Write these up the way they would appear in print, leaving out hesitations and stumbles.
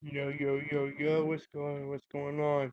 Yo, what's going on?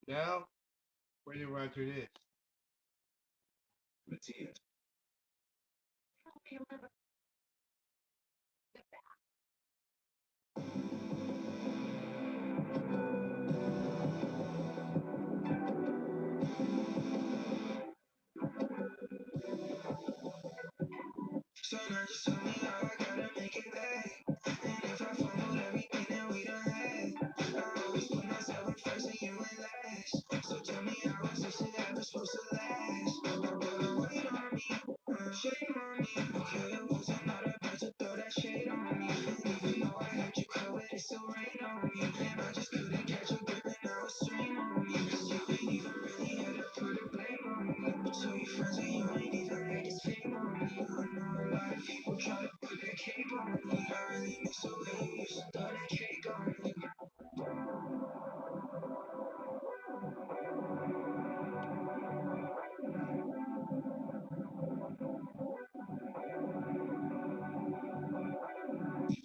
Now, where do you run through this? Matthias. So now just tell me how I gotta make it back. And if I fumbled everything that we done had, I always put myself in first and you in last. So tell me how is this shit ever supposed to last? Wait on me, shame on me. Okay, it wasn't not about to throw that shade on me. And even though I had you covered, it still rained on me. And I just couldn't catch a grip and now it's stream on me. Cause you ain't even really had to put a blame on me. So your friends and you ain't even made this fame on me. I know a lot of people try to put that cape on me. I really miss the way you used to throw that cake on me.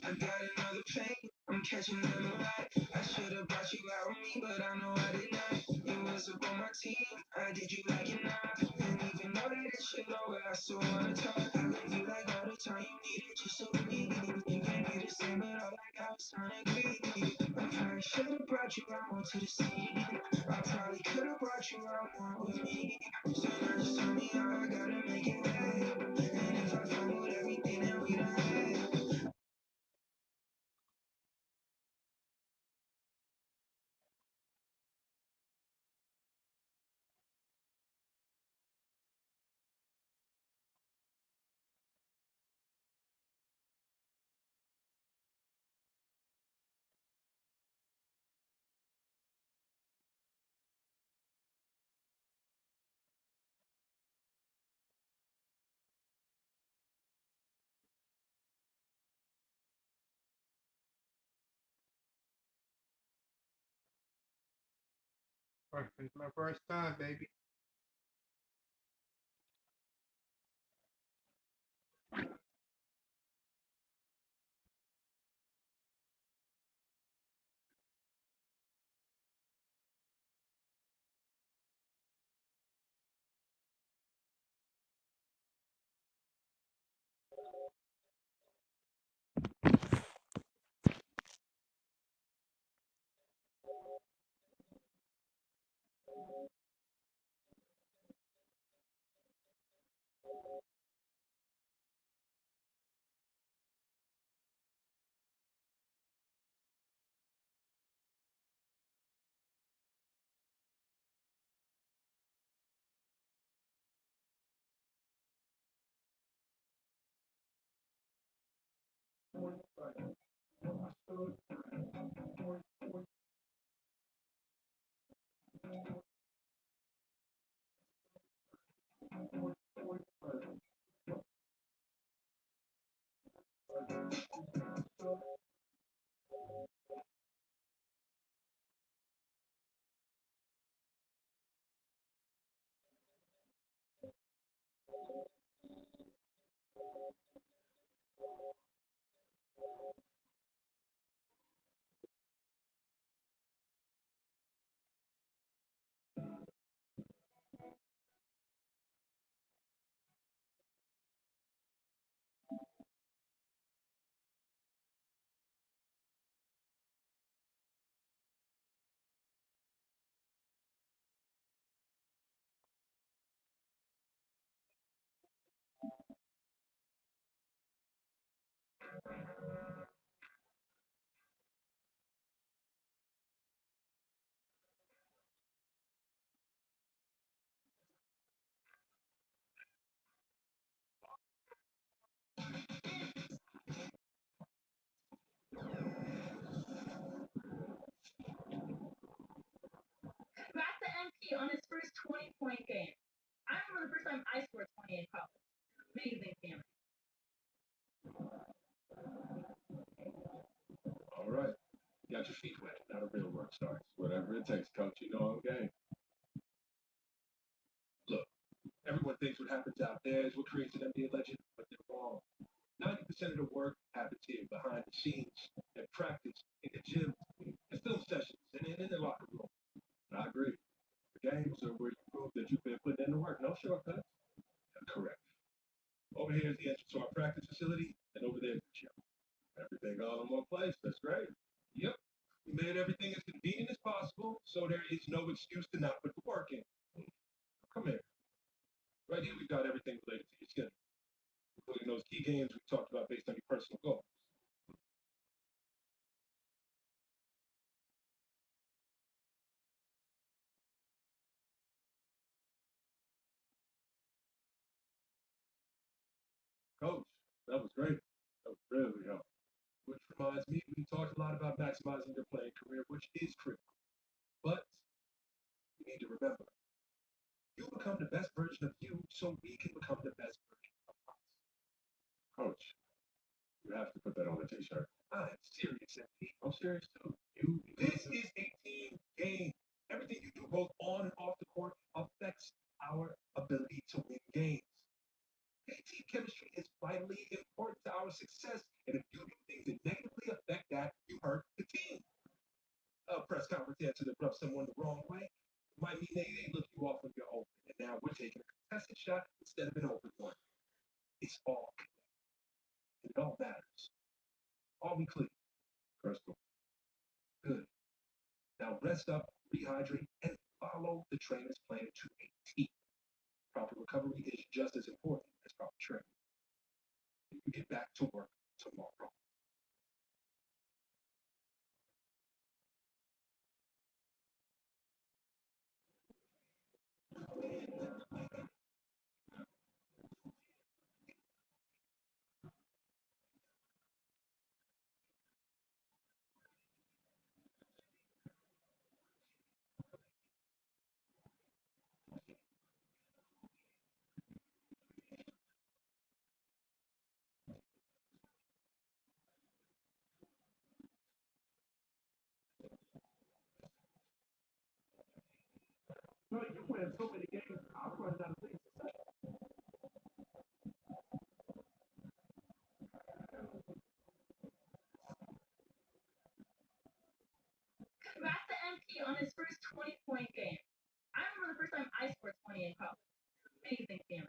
I got another plane, I'm catching them a lot. I should've brought you out with me, but I know I did not. You was up on my team, I did you like it not. And even though that it's shit over, I still wanna talk. I gave you like all the time you needed, just so breathe. You gave me the same, but all I got was time to grieve. I probably should've brought you out more to the scene. I probably could've brought you out more with me. So now just tell me how I gotta make it right. And if I fumbled everything that we done had. It's my first time, baby. Congrats to MP on his first 20-point game. I remember the first time I scored 20 in college. Amazing feeling. All right. Got your feet wet. Now the real work starts. Whatever it takes, coach. You know I'm game. Look, everyone thinks what happens out there is what creates an NBA legend, but they're wrong. 90% of the work happens here, behind the scenes, at practice, in the gym, in film sessions, and in the locker room. And I agree. The games are where you prove that you've been putting in the work. No shortcuts. Correct. Over here is the entrance to our practice facility, and over there is the gym. Everything all in one place. That's great. Yep. We made everything as convenient as possible, so there is no excuse to not put the work in. Come here. Right here, we've got everything related to your schedule, including those key games we talked about based on your personal goals. Coach, that was great. That was really helpful. Which reminds me, we talked a lot about maximizing your playing career, which is critical. But you need to remember, you become the best version of you so we can become the best version of us. Coach, you have to put that on the t-shirt. I'm serious, MP. I'm serious too. This is a team game. Everything you do both on and off the court affects our ability to win games. Team chemistry is vitally important to our success, and if you do things that negatively affect that, you hurt the team. A press conference answer that rubs someone the wrong way might mean they look you off when you're open, and now we're taking a contested shot instead of an open one. It's all connected. It all matters. All we clear. Crystal. Good. Now rest up, rehydrate, and follow the trainer's plan to a T. Proper recovery is just as important as proper training. You get back to work tomorrow. No, you win so many games, I'm running out of things to say. Congrats to MP on his first 20-point game. I remember the first time I scored 20 in college. Amazing feeling.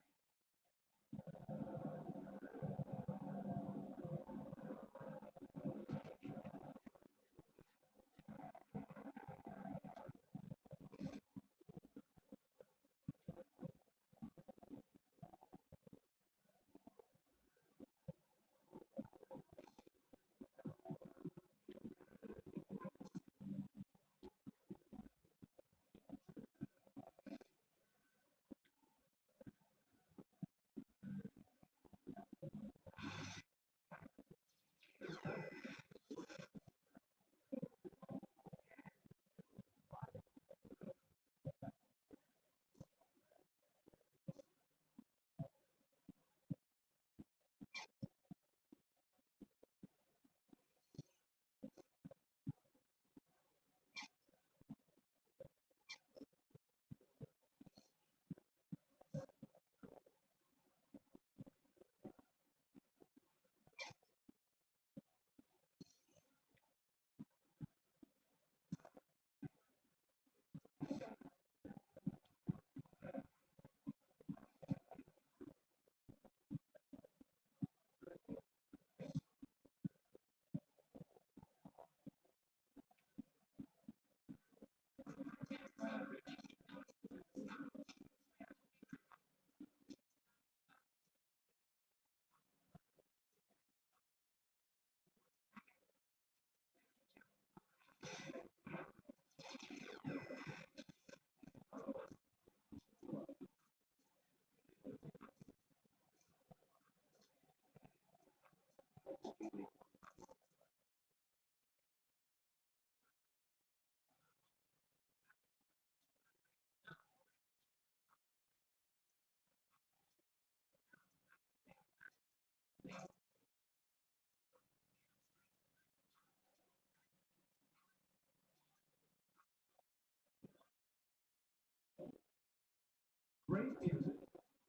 Great music,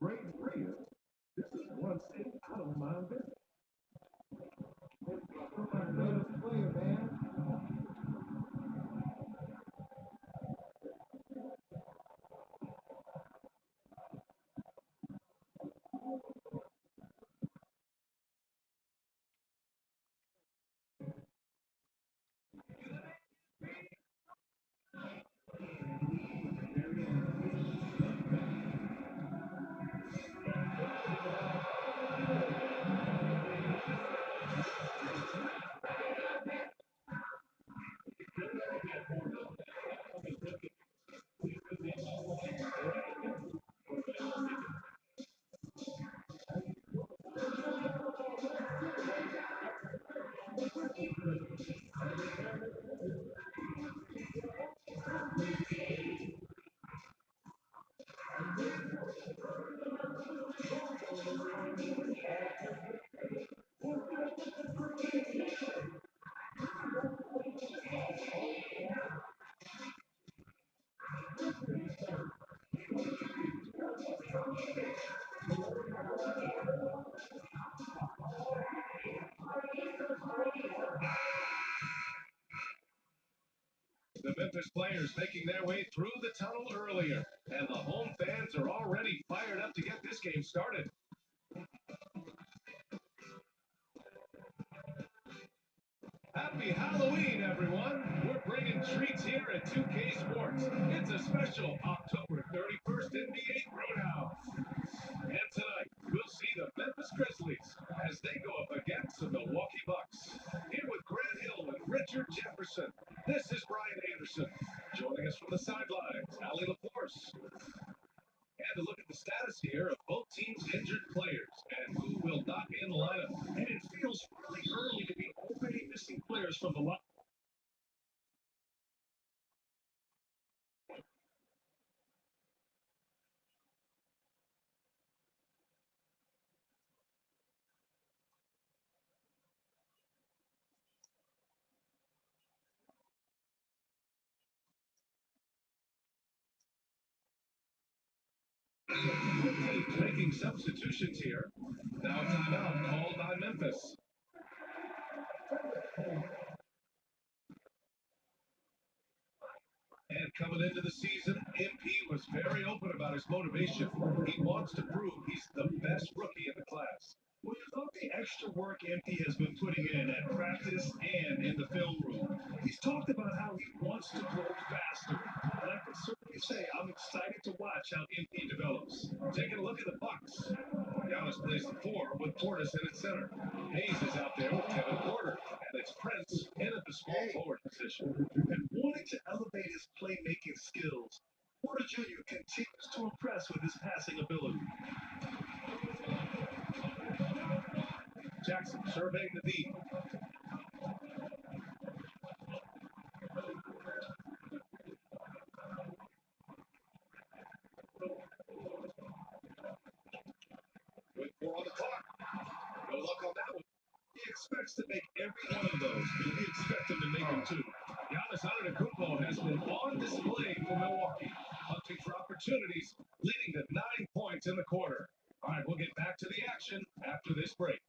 great freedom. This is one city I don't mind visiting. The Memphis players making their way through the tunnel earlier, and the home fans are already fired up to get this game started. Happy Halloween, everyone! We're bringing treats here at 2K Sports. It's a special October 31st NBA Roadhouse. And tonight, we'll see the Memphis Grizzlies as they go up against the Milwaukee Bucks. Here with Grant Hill and Richard Jefferson, this is Brian Anderson. Joining us from the sidelines, Allie LaForce. And to look at the status here of both teams' injured players and who will not be in the lineup. And it feels really early to be already missing players from the lineup. Teams making substitutions here. Now timeout called by Memphis. And coming into the season, MP was very open about his motivation. He wants to prove he's the best rookie in the class. Well, you love the extra work MP has been putting in at practice and in the film room. He's talked about how he wants to grow faster. And I can certainly say I'm excited to watch how MP develops. Taking a look at the Bucks. Giannis plays the four with Portis in its center. Hayes is out there with Kevin Porter. And it's Prince in at the small forward position. And wanting to elevate his playmaking skills, Porter Jr. continues to impress with his passing ability. Jackson surveying the D. With four on the clock. No luck on that one. He expects to make every one of those, and we expect him to make them too. Giannis Antetokounmpo has been on display for Milwaukee, hunting for opportunities, leading to 9 points in the quarter. All right, we'll get back to the action after this break.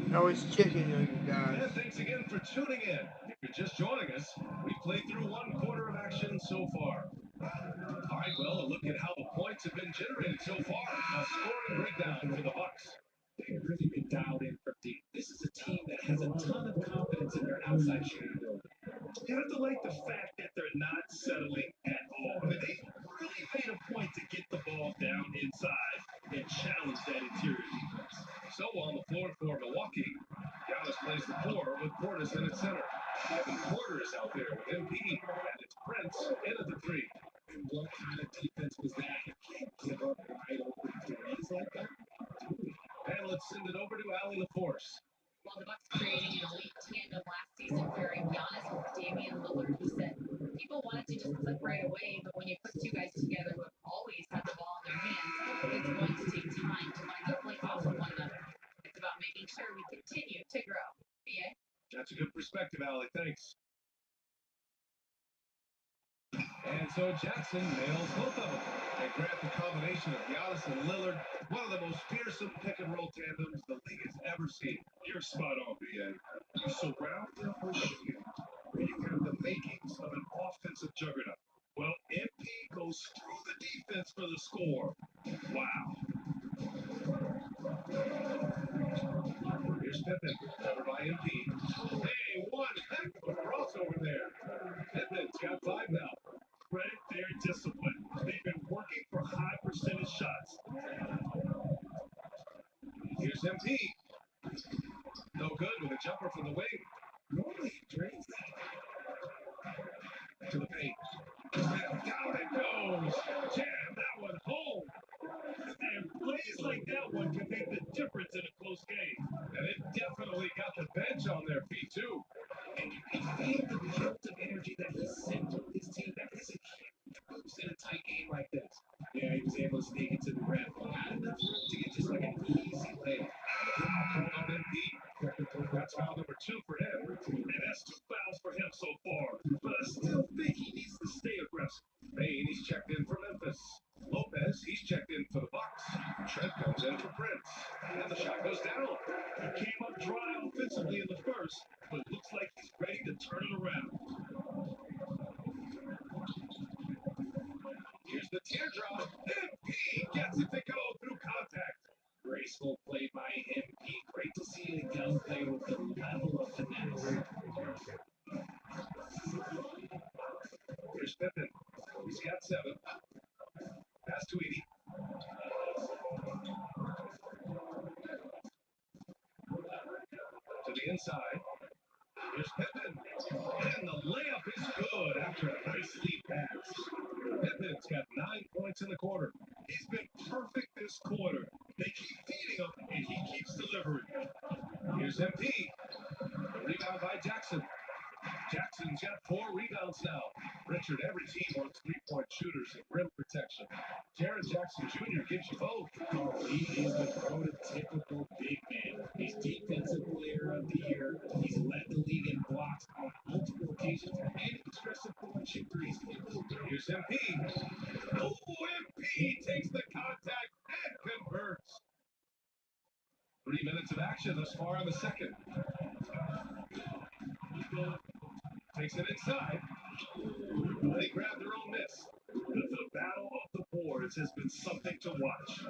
No, it's chicken, you guys. And thanks again for tuning in. If you're just joining us, we've played through one quarter of action so far. All right, well, a look at how the points have been generated so far. A scoring breakdown for the Bucks. They've really been dialed in for deep. This is a team that has a ton of confidence in their outside shooting ability. You have to like the fact that they're not settling at all. I mean, they really made a point to get the ball down inside and challenge that interior defense. So on the floor for Milwaukee, Giannis plays the four with Portis in its center. Kevin Porter is out there with MP, and it's Prince in at the three. And what kind of defense was that? You can't give up wide open threes like that. And let's send it over to Allie LaForce. While the Bucks creating an elite tandem last season, pairing Giannis with Damian Lillard, who said people wanted to just click right away, but when you put two guys together who have always had the ball in their hands, it's going to take time to learn to play off of one another. It's about making sure we continue to grow. BA? That's a good perspective, Allie. Thanks. so Jackson nails both of them. They grab the combination of Giannis and Lillard, one of the most fearsome pick-and-roll tandems the league has ever seen. You're spot on, BA. You surround them with shooting, where you have the makings of an offensive juggernaut. Well, MP goes through the defense for the score. Wow. Here's Pippen, covered by MP. Hey, one heck of a crossover there. Pippen's got 5 now. Credit their discipline. They've been working for high percentage shots. Here's MP. No good with a jumper from the wing. Normally he drains that. To the paint. Down it goes. Jam that one home. And plays like that one can make the difference in a close game. And it definitely got the bench on their feet, too. And you can feel the jolt of energy that he sent to his team. That is a huge boost in a tight game like this. Yeah, he was able to sneak into the rim. Not enough room to get just like an easy layup. Called on MP. That's foul number 2 for him. And that's 2 fouls for him so far. But I still think he needs to stay aggressive. Payne, he's checked in for Memphis. Lopez, he's checked in for the Bucks. Trent comes in for Prince. And the shot goes down. He came up dry offensively in the first, but looks like he's ready to turn it around. Here's the teardrop. MP gets it to go through contact. Graceful play by MP. Great to see a young player with the level of finesse. Here's Pippen. He's got 7. Pass to Edie. To the inside. Here's Pippen. And the layup is good after a nice lead pass. Pippen's got 9 points in the quarter. He's been perfect this quarter. They keep feeding him, and he keeps delivering. Here's MP. The rebound by Jackson. Jackson's got 4 rebounds now. Richard, every team wants 3-point shooters and rim protection. Jaren Jackson Jr. gives you both. He is the prototypical big man. He's defensive player of the year. He's led the league in blocks on multiple occasions, and he can stretch the floor and shoot threes. Here's MP. Oh, MP takes the contact and converts. 3 minutes of action thus far in the second. Takes it inside. They grab their own miss. The battle of the boards has been something to watch.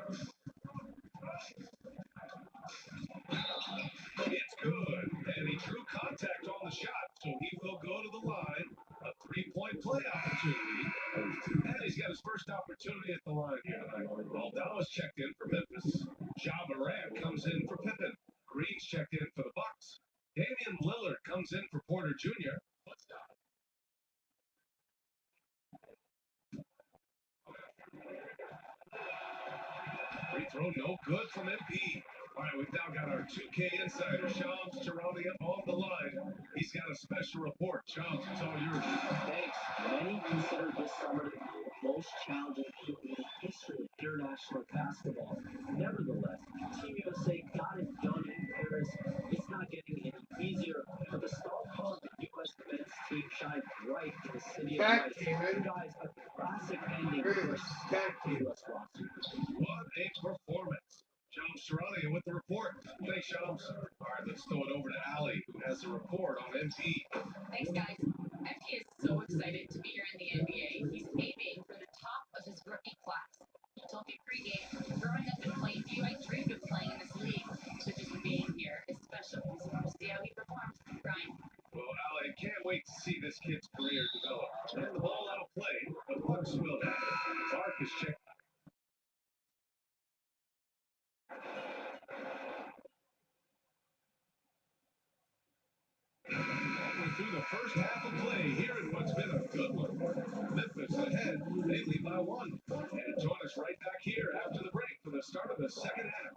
It's good. And he drew contact on the shot, so he will go to the line. A 3-point play opportunity. And he's got his first opportunity at the line here tonight. Aldama's checked in for Memphis. Ja Morant comes in for Pippen. Green's checked in for the Bucks. Damian Lillard comes in for Porter Jr. Free throw no good from MP. All right, we've now got our 2K insider, Shams Charania, on the line. He's got a special report. Shams, it's all yours. Thanks. Many consider this summer the most challenging in the history of international basketball. Nevertheless, Team USA got it done in Paris. It's not getting any easier, but the star power of the U.S. men's team shined bright in the city of lights. Guys, a classic ending for a stacked U.S. roster. What a performance. Shams Charania with the report. Thanks, Shams. All right, let's throw it over to Allie, who has a report on MP. Thanks, guys. MP is so excited to be here in the NBA. He's aiming for the top of his rookie class. He told me pregame, growing up in Plainview, I dreamed of playing in this league. So just being here is special. We'll see how he performs. Brian. Well, Allie, can't wait to see this kid's career develop. And the ball out of play. The Bucks will. Clark is checked. Through the first half of play here in what's been a good one. Memphis ahead. They lead by 1. And join us right back here after the break for the start of the second half.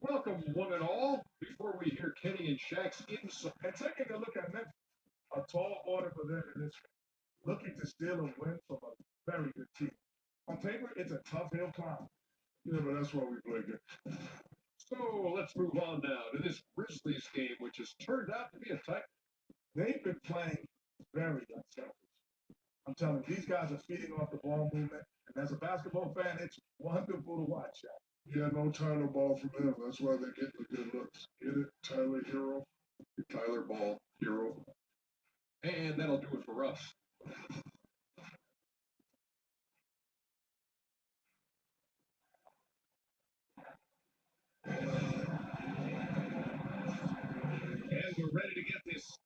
Welcome, one and all. Before we hear Kenny and Shaq's insight, and taking a look at Memphis, a tall order for them in this looking to steal a win from a very good team. On paper, it's a tough hill climb. Yeah, but that's why we play good. So let's move on now to this Grizzlies game, which has turned out to be a tight. They've been playing very unselfish. I'm telling you, these guys are feeding off the ball movement, and as a basketball fan, it's wonderful to watch that. Yeah, no Tyler Ball from him. That's why they're getting the good looks. Get it, Tyler Hero? Tyler Ball, Hero. And that'll do it for us. And we're ready to get this.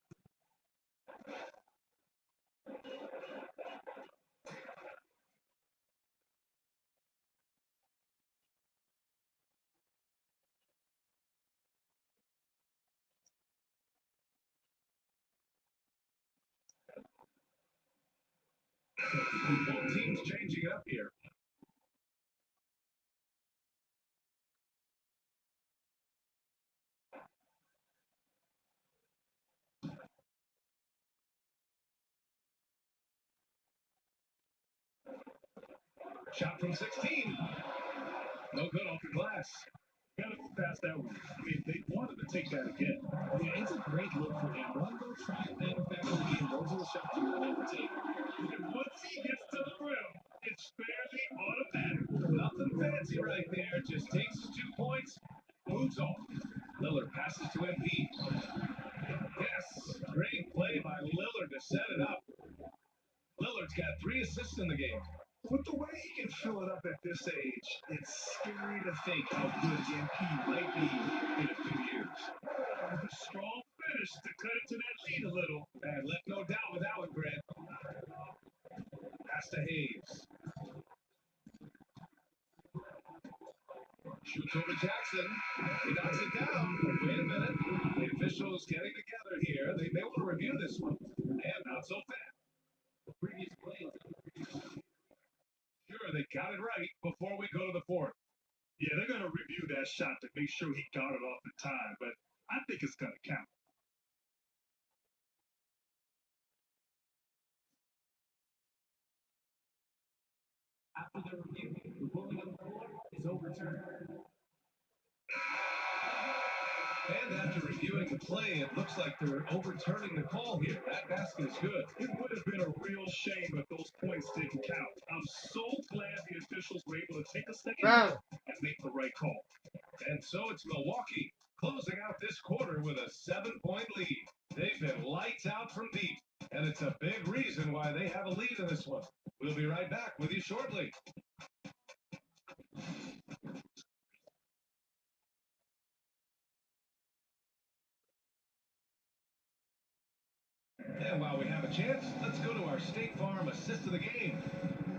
Both teams changing it up here. Shot from 16. No good off the glass. Gotta move past that one. I mean, they wanted to take that again. Yeah, it's a great look for him. Run, go try and manufacture again. Those are the shots you want to take. And once he gets to the rim, it's fairly automatic. Nothing fancy right there. Just takes his 2 points, moves on. Lillard passes to MP. Yes, great play by Lillard to set it up. Lillard's got 3 assists in the game. With the way he can fill it up at this age, it's scary to think how good MP might be in a few years. A strong finish to cut it to that lead a little. And left no doubt with that one, Grant. Pass to Hayes. Shoots over Jackson. He knocks it down. Wait a minute. The officials getting together here. They may want to review this one. And not so fast. The previous play. Sure, they got it right before we go to the fourth. Yeah, they're going to review that shot to make sure he got it off in time, but I think it's going to count. After the review, the ruling on the floor is overturned. And after reviewing the play, it looks like they're overturning the call here. That basket is good. It would have been a real shame if those points didn't count. I'm so glad the officials were able to take a second and make the right call. And so it's Milwaukee closing out this quarter with a 7-point lead. They've been lights out from deep, and it's a big reason why they have a lead in this one. We'll be right back with you shortly. And while we have a chance, let's go to our State Farm assist of the game.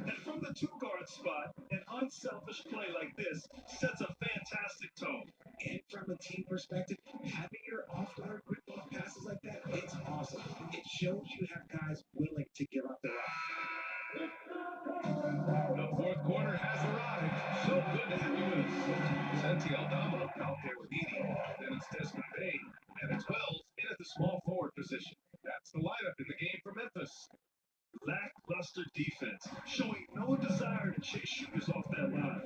And from the two-guard spot, an unselfish play like this sets a fantastic tone. And from a team perspective, having your off-guard quick ball passes like that, it's awesome. It shows you have guys willing to give up their off. The fourth quarter has arrived. So good to have you with us. Santi Aldama out there with Edie. Then it's Desmond Bay. And it's Wells in at the small forward position. That's the lineup in the game for Memphis. Lackluster defense, showing no desire to chase shooters off that line.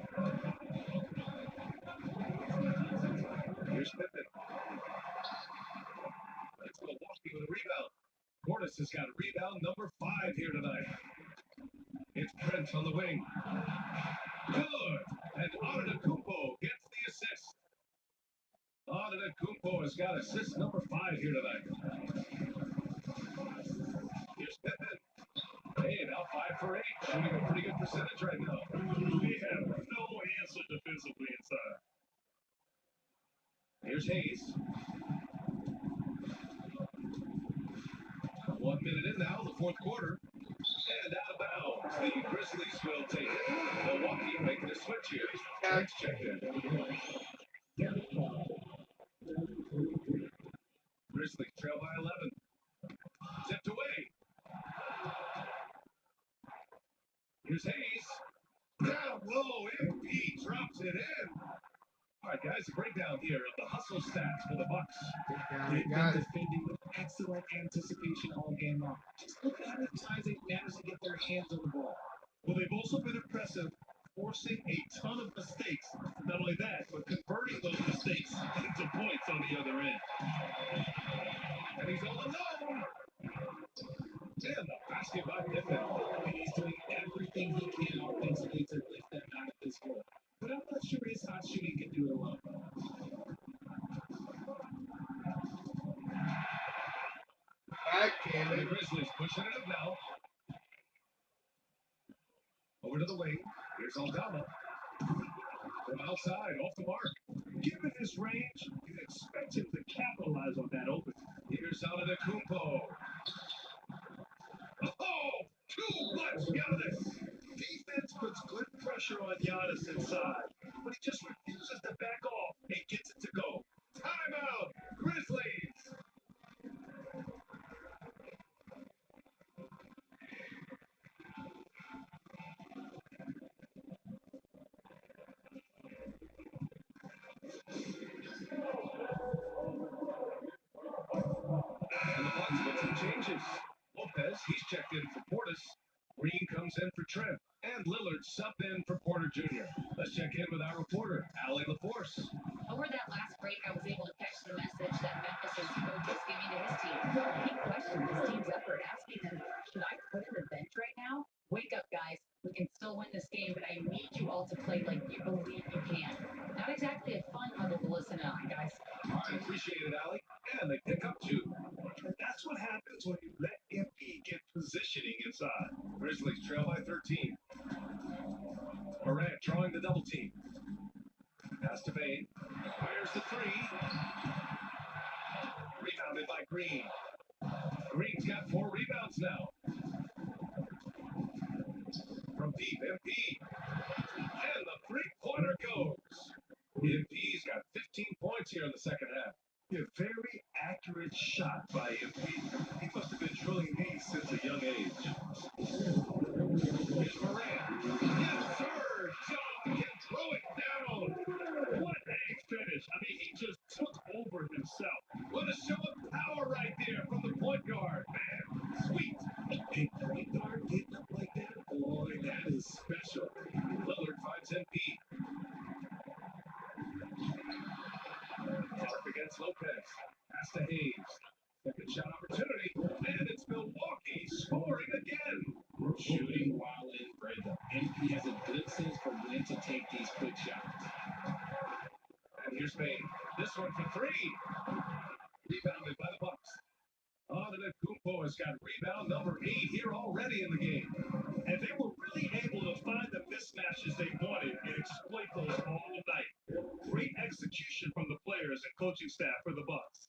Here's Pippen. It's Milwaukee with a rebound. Portis has got a rebound number 5 here tonight. It's Brent on the wing. Good. And Antetokounmpo gets the assist. Antetokounmpo has got assist number 5 here tonight. Here's Pippen. Hey, now 5 for 8. Shooting a pretty good percentage right now. We have no answer defensively inside. Here's Hayes. 1 minute in now, the fourth quarter. And out of bounds. The Grizzlies will take it. Milwaukee making a switch here. Let's check in. Grizzlies trail by 11. Tipped away. Here's Hayes. Down low. MP drops it in. All right, guys, a breakdown here of the hustle stats for the Bucks. They've been defending the excellent anticipation all game long. Just look at how many times they've managed to get their hands on the ball. Well, they've also been impressive, forcing a ton of mistakes. Not only that, but converting those mistakes into points on the other end. And he's all alone. And the basket by Pippen. And he's doing everything he can offensively to lift them out of this hole. But I'm not sure his hot shooting can do it alone. And the Grizzlies pushing it up now. Over to the wing. Here's Aldama. From outside, off the mark. Given his range, you'd expect him to capitalize on that open. Here's Antetokounmpo. Oh, too much Giannis. Defense puts good pressure on Giannis inside, but he just refuses to back off and gets it to go. Timeout, Grizzlies. And the Bucks with some changes. Lopez, he's checked in for Portis. Green comes in for Trent. And Lillard subbed in for Porter Jr. Let's check in with our reporter, Allie LaForce. Over that last break, I was able to catch the message that Memphis's coach was giving to his team. He questioned his team's effort, asking them, should I put in the bench right now? Wake up, guys. We can still win this game, but I need you all to play like you believe you can. Not exactly a fun huddle to listen on, guys. I appreciate it, Allie. And they pick up two. And that's what happens when you let MP get positioning inside. Grizzlies trail by 13. Morant drawing the double team. Pass to Bane. Fires the three. Rebounded by Green. Green's got 4 rebounds now. From deep, MP. And the three-pointer goes. MP's got 15 points here in the second half. A very accurate shot by MP. He must have been drilling these since a young age. Here's Morant. Yes, sir! John can throw it down. What a finish. I mean, he just took over himself. What a show of power right there from the point guard. Man, sweet. A point guard getting up like that? Boy, that is special. Lillard finds MP. Clark against Lopez. Pass to Hayes. Second shot opportunity. And it's Milwaukee scoring again. Shooting while in rhythm. MP has a good sense for when to take these quick shots. And here's Bane. This one for 3. Rebounded by the Bucks. Antetokounmpo has got rebound number 8 here already in the game. And they were really able to find the mismatches they wanted and exploit those all night. Great execution from the players and coaching staff for the Bucks.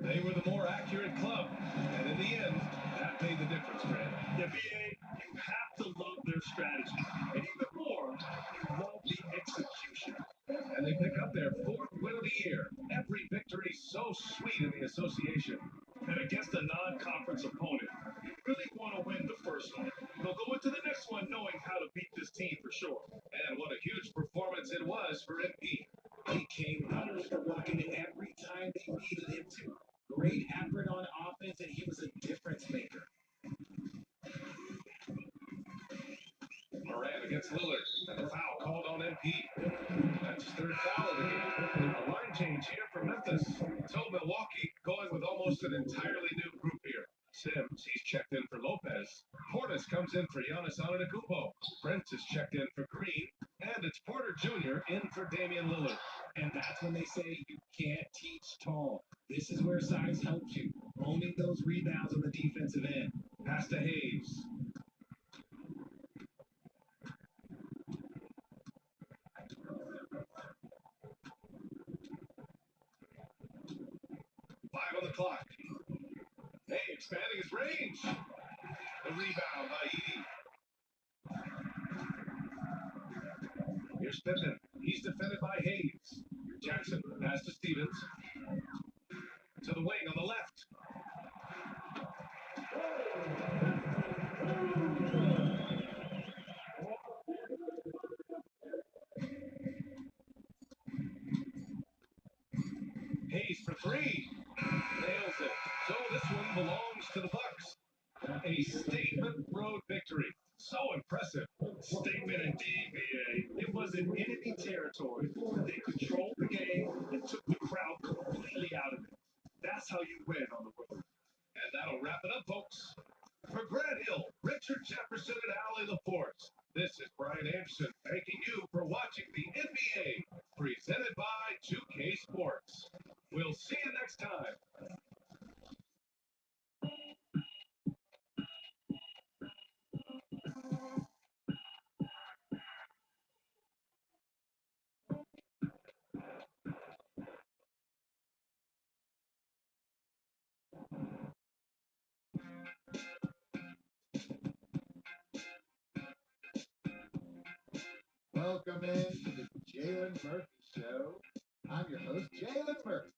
They were the more accurate club, and in the end, that made the difference, Fred. Yeah, BA, you have to love their strategy, and even more, you love the execution. And they pick up their 4th win of the year. Every victory so sweet in the association. And against a non-conference opponent, you really want to win the first one. They'll go into the next one knowing how to beat this team for sure. And what a huge performance it was for MP. He came out working every time they needed him to. Great effort on offense, and he was a difference maker. Morant against Lillard, and the foul called on MP. That's his 3rd foul of the game. A line change here for Memphis. So Milwaukee going with almost an entirely new group here. Sims, he's checked in for Lopez. Portis comes in for Giannis Antetokounmpo. Brent is checked in for Green. And it's Porter Jr. in for Damian Lillard. And that's when they say you can't teach tall. This is where size helps you. Owning those rebounds on the defensive end. Pass to Hayes. Five on the clock. Hey, expanding his range. The rebound by Edey. Here's Pippen. He's defended by Hayes. Jackson, pass to Stevens. To the wing on the left. Hayes for 3. Nails it. So this one belongs to the Bucks. A statement road victory. So impressive. Statement indeed, VA. It was in enemy territory. They controlled the game and took the crowd completely out of it. That's how you win on the road. And that'll wrap it up, folks. For Grant Hill, Richard Jefferson, and Allie LaForce, this is Brian Anderson thanking you for watching the NBA, presented by 2K Sports. We'll see you next time. Welcome in to the Jalen Murphy Show. I'm your host, Jalen Murphy.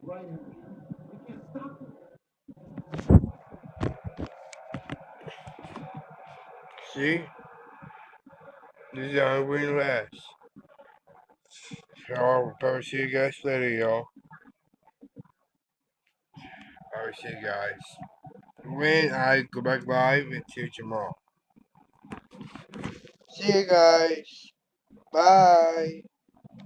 Ryan, we can't stop him. See? This is how we last. So I'll probably see you guys later, y'all. Alright, see you guys. When I go back live until tomorrow. See you guys. Bye.